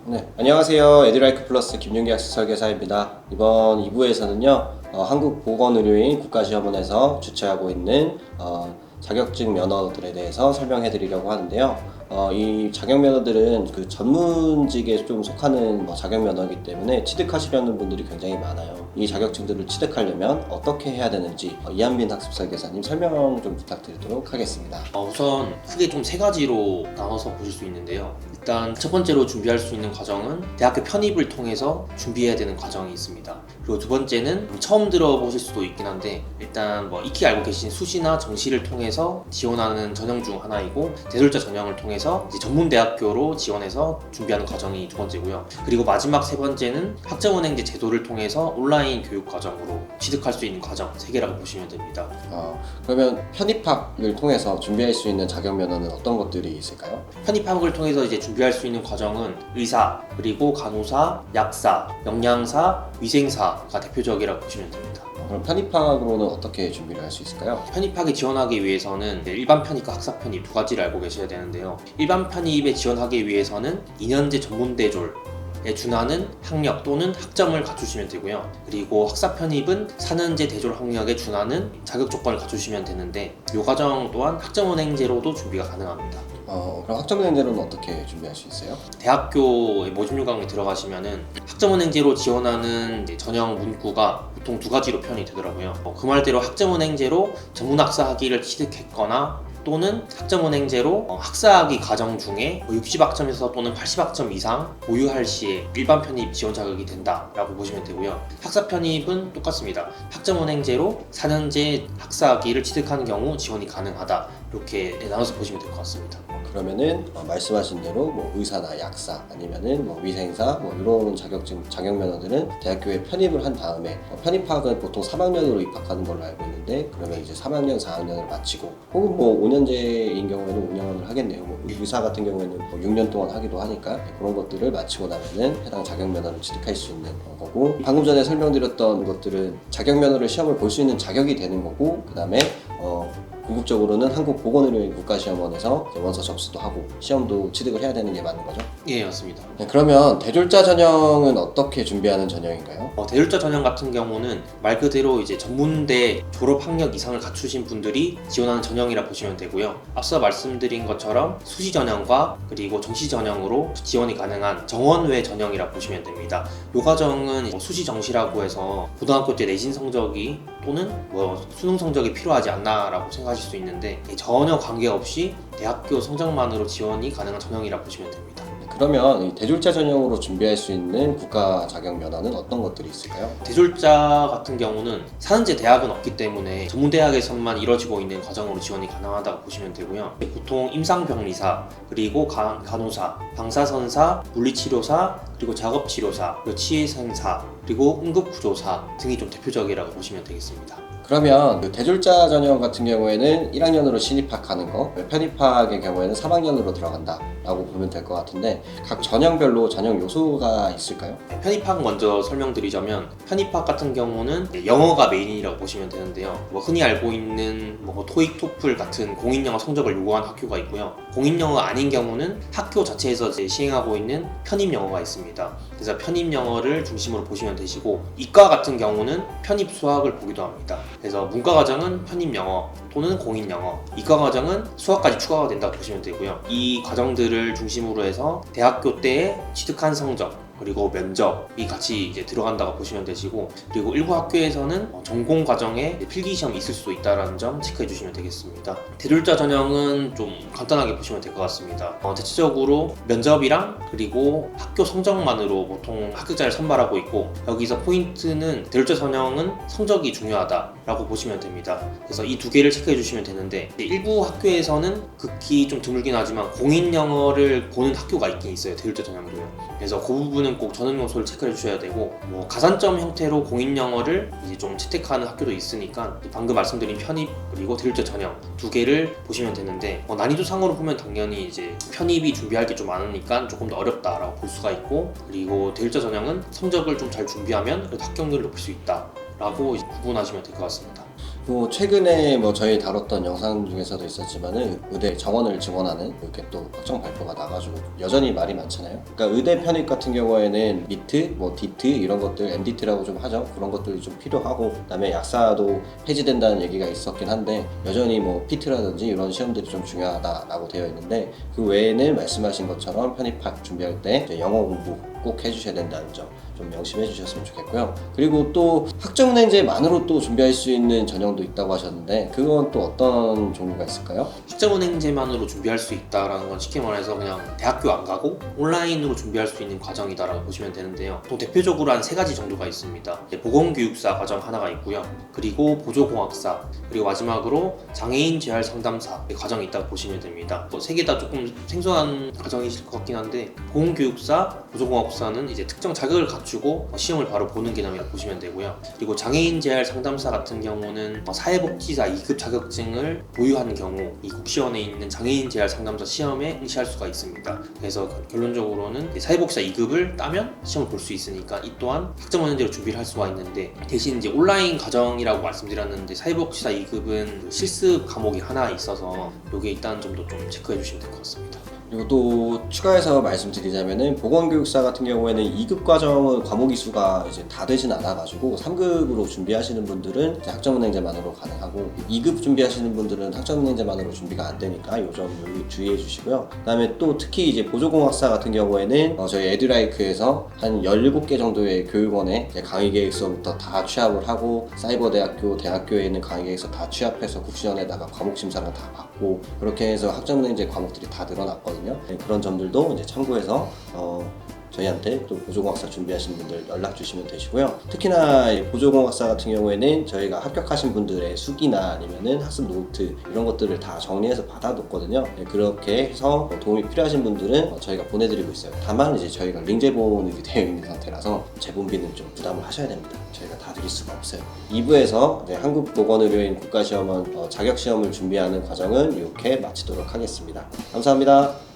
네, 안녕하세요. 에듀라이크 플러스 김윤기 학습 설계사입니다. 이번 2부에서는요, 한국보건의료인 국가시험원에서 주최하고 있는 자격증 면허들에 대해서 설명해 드리려고 하는데요. 이 자격 면허들은 그 전문직에 좀 속하는 자격 면허이기 때문에 취득하시려는 분들이 굉장히 많아요. 이 자격증들을 취득하려면 어떻게 해야 되는지 이한빈 학습 설계사님 설명 좀 부탁드리도록 하겠습니다. 우선 크게 좀 세 가지로 나눠서 보실 수 있는데요. 일단 첫 번째로 준비할 수 있는 과정은 대학교 편입을 통해서 준비해야 되는 과정이 있습니다. 그리고 두 번째는 처음 들어보실 수도 있긴 한데 일단 익히 알고 계신 수시나 정시를 통해서 지원하는 전형 중 하나이고 대졸자 전형을 통해서 이제 전문대학교로 지원해서 준비하는 과정이 두 번째고요. 그리고 마지막 세 번째는 학점은행제 제도를 통해서 온라인 교육 과정으로 취득할 수 있는 과정 세 개라고 보시면 됩니다. 그러면 편입학을 통해서 준비할 수 있는 자격 면허는 어떤 것들이 있을까요? 편입학을 통해서 이제 준비할 수 있는 과정은 의사, 그리고 간호사, 약사, 영양사, 위생사가 대표적이라고 보시면 됩니다. 그럼 편입학으로는 어떻게 준비를 할 수 있을까요? 편입학에 지원하기 위해서는 일반 편입과 학사 편입 두 가지를 알고 계셔야 되는데요. 일반 편입에 지원하기 위해서는 2년제 전문대졸에 준하는 학력 또는 학점을 갖추시면 되고요. 그리고 학사 편입은 4년제 대졸 학력에 준하는 자격 조건을 갖추시면 되는데 이 과정 또한 학점은행제로도 준비가 가능합니다. 그럼 학점은행제로는 어떻게 준비할 수 있어요? 대학교의 모집 요강에 들어가시면은 학점은행제로 지원하는 전형 문구가 보통 두 가지로 표현이 되더라고요. 그 말대로 학점은행제로 전문학사 학위를 취득했거나 또는 학점은행제로 학사학위 과정 중에 60학점에서 또는 80학점 이상 보유할 시에 일반 편입 지원 자격이 된다라고 보시면 되고요. 학사 편입은 똑같습니다. 학점은행제로 4년제 학사학위를 취득하는 경우 지원이 가능하다. 이렇게 나눠서 보시면 될 것 같습니다. 그러면은 말씀하신 대로 의사나 약사 아니면은 위생사 이런 자격 면허들은 대학교에 편입을 한 다음에 편입학은 보통 3학년으로 입학하는 걸로 알고 있는데 그러면 이제 3학년, 4학년을 마치고 혹은 5년제인 경우에는 5년을 하겠네요. 의사 같은 경우에는 6년 동안 하기도 하니까 그런 것들을 마치고 나면은 해당 자격 면허를 취득할 수 있는 거고 방금 전에 설명드렸던 것들은 자격 면허를 시험을 볼 수 있는 자격이 되는 거고 그 다음에 궁극적으로는 한국보건의료인 국가시험원에서 원서 접수도 하고 시험도 취득을 해야 되는 게 맞는 거죠? 예, 맞습니다. 네, 그러면 대졸자 전형은 어떻게 준비하는 전형인가요? 대졸자 전형 같은 경우는 말 그대로 이제 전문대 졸업 학력 이상을 갖추신 분들이 지원하는 전형이라 보시면 되고요. 앞서 말씀드린 것처럼 수시 전형과 그리고 정시 전형으로 지원이 가능한 정원외 전형이라 보시면 됩니다. 이 과정은 수시 정시라고 해서 고등학교 때 내신 성적이 또는 수능 성적이 필요하지 않나라고 생각하실 수 있는데 전혀 관계없이 대학교 성적만으로 지원이 가능한 전형이라 보시면 됩니다. 그러면 이 대졸자 전형으로 준비할 수 있는 국가 자격 면허는 어떤 것들이 있을까요? 대졸자 같은 경우는 4년제 대학은 없기 때문에 전문대학에서만 이뤄지고 있는 과정으로 지원이 가능하다고 보시면 되고요. 보통 임상병리사, 그리고 간호사, 방사선사, 물리치료사, 그리고 작업치료사, 그리고 치의생사, 그리고 응급구조사 등이 좀 대표적이라고 보시면 되겠습니다. 그러면 대졸자 전형 같은 경우에는 1학년으로 신입학하는 거, 편입학의 경우에는 3학년으로 들어간다 라고 보면 될 것 같은데 각 전형별로 전형 요소가 있을까요? 편입학 먼저 설명드리자면 편입학 같은 경우는 영어가 메인이라고 보시면 되는데요. 흔히 알고 있는 토익, 토플 같은 공인영어 성적을 요구하는 학교가 있고요. 공인영어 아닌 경우는 학교 자체에서 시행하고 있는 편입영어가 있습니다. 그래서 편입영어를 중심으로 보시면 되시고 이과 같은 경우는 편입 수학을 보기도 합니다. 그래서 문과 과정은 편입 영어 또는 공인 영어, 이과 과정은 수학까지 추가가 된다고 보시면 되고요. 이 과정들을 중심으로 해서 대학교 때의 취득한 성적 그리고 면접이 같이 이제 들어간다고 보시면 되시고 그리고 일부 학교에서는 전공 과정에 필기시험이 있을 수도 있다는 점 체크해 주시면 되겠습니다. 대졸자 전형은 좀 간단하게 보시면 될 것 같습니다. 대체적으로 면접이랑 그리고 학교 성적만으로 보통 합격자를 선발하고 있고 여기서 포인트는 대졸자 전형은 성적이 중요하다라고 보시면 됩니다. 그래서 이 두 개를 체크해 주시면 되는데 일부 학교에서는 극히 좀 드물긴 하지만 공인 영어를 보는 학교가 있긴 있어요. 대졸자 전형도요. 그래서 그 부분은 꼭 전형 요소를 체크해 주셔야 되고 가산점 형태로 공인 영어를 이제 좀 채택하는 학교도 있으니까 방금 말씀드린 편입 그리고 대졸자 전형 두 개를 보시면 되는데 난이도 상으로 보면 당연히 이제 편입이 준비할 게 좀 많으니까 조금 더 어렵다라고 볼 수가 있고 그리고 대졸자 전형은 성적을 좀 잘 준비하면 그래도 합격률을 높일 수 있다라고 구분하시면 될 것 같습니다. 뭐 최근에 뭐 저희 다뤘던 영상 중에서도 있었지만은 의대 정원을 증원하는 이렇게 또 확정 발표가 나가지고 여전히 말이 많잖아요. 그러니까 의대 편입 같은 경우에는 미트, 뭐 디트 이런 것들, MDT라고 좀 하죠. 그런 것들이 좀 필요하고, 그다음에 약사도 폐지된다는 얘기가 있었긴 한데 여전히 뭐 피트라든지 이런 시험들이 좀 중요하다라고 되어 있는데, 그 외에는 말씀하신 것처럼 편입학 준비할 때 이제 영어 공부 꼭 해주셔야 된다는 점 좀 명심해 주셨으면 좋겠고요. 그리고 또 학점은행제만으로 또 준비할 수 있는 전형도 있다고 하셨는데, 그건 또 어떤 종류가 있을까요? 학점은행제만으로 준비할 수 있다라는 건 쉽게 말해서 그냥 대학교 안 가고 온라인으로 준비할 수 있는 과정이다라고 보시면 되는데요. 또 대표적으로 한 3가지 정도가 있습니다. 보건교육사 과정 하나가 있고요. 그리고 보조공학사, 그리고 마지막으로 장애인 재활 상담사 과정이 있다고 보시면 됩니다. 3개 다 조금 생소한 과정이실 것 같긴 한데, 보건교육사, 보조공학사는 이제 특정 자격을 갖추고 시험을 바로 보는 개념이라고 보시면 되고요. 그리고 장애인 재활 상담사 같은 경우는 사회복지사 2급 자격증을 보유한 경우 이 국시원에 있는 장애인 재활 상담사 시험에 응시할 수가 있습니다. 그래서 결론적으로는 사회복지사 2급을 따면 시험을 볼 수 있으니까 이 또한 학점원제로 준비를 할 수가 있는데, 대신 이제 온라인 과정이라고 말씀드렸는데 사회복지사 2급은 실습 과목이 하나 있어서 이게 있다는 점도 좀 체크해 주시면 될 것 같습니다. 그리고 또 추가해서 말씀드리자면은 보건교육사 같은 경우에는 2급 과정은 과목이 수가 이제 다 되진 않아가지고 3급으로 준비하시는 분들은 이제 학점은행제만으로 가능하고, 2급 준비하시는 분들은 학점은행제만으로 준비가 안 되니까 이 점 주의해 주시고요. 그다음에 또 특히 이제 보조공학사 같은 경우에는 저희 에듀라이크에서 한 17개 정도의 교육원에 이제 강의계획서부터 다 취합을 하고, 사이버대학교, 대학교에 있는 강의계획서 다 취합해서 국시원에다가 과목 심사를 다 받고, 그렇게 해서 학점은행제 과목들이 다 늘어났거든요. 네, 그런 점들도 이제 참고해서 저희한테 또 보조공학사 준비하시는 분들 연락 주시면 되시고요. 특히나 보조공학사 같은 경우에는 저희가 합격하신 분들의 수기나 아니면은 학습 노트 이런 것들을 다 정리해서 받아뒀거든요. 네, 그렇게 해서 도움이 필요하신 분들은 저희가 보내드리고 있어요. 다만 이제 저희가 링제본이 되어 있는 상태라서 제본비는 좀 부담을 하셔야 됩니다. 저희가 다 드릴 수가 없어요. 2부에서 한국보건의료인 국가시험원 자격시험을 준비하는 과정은 이렇게 마치도록 하겠습니다. 감사합니다.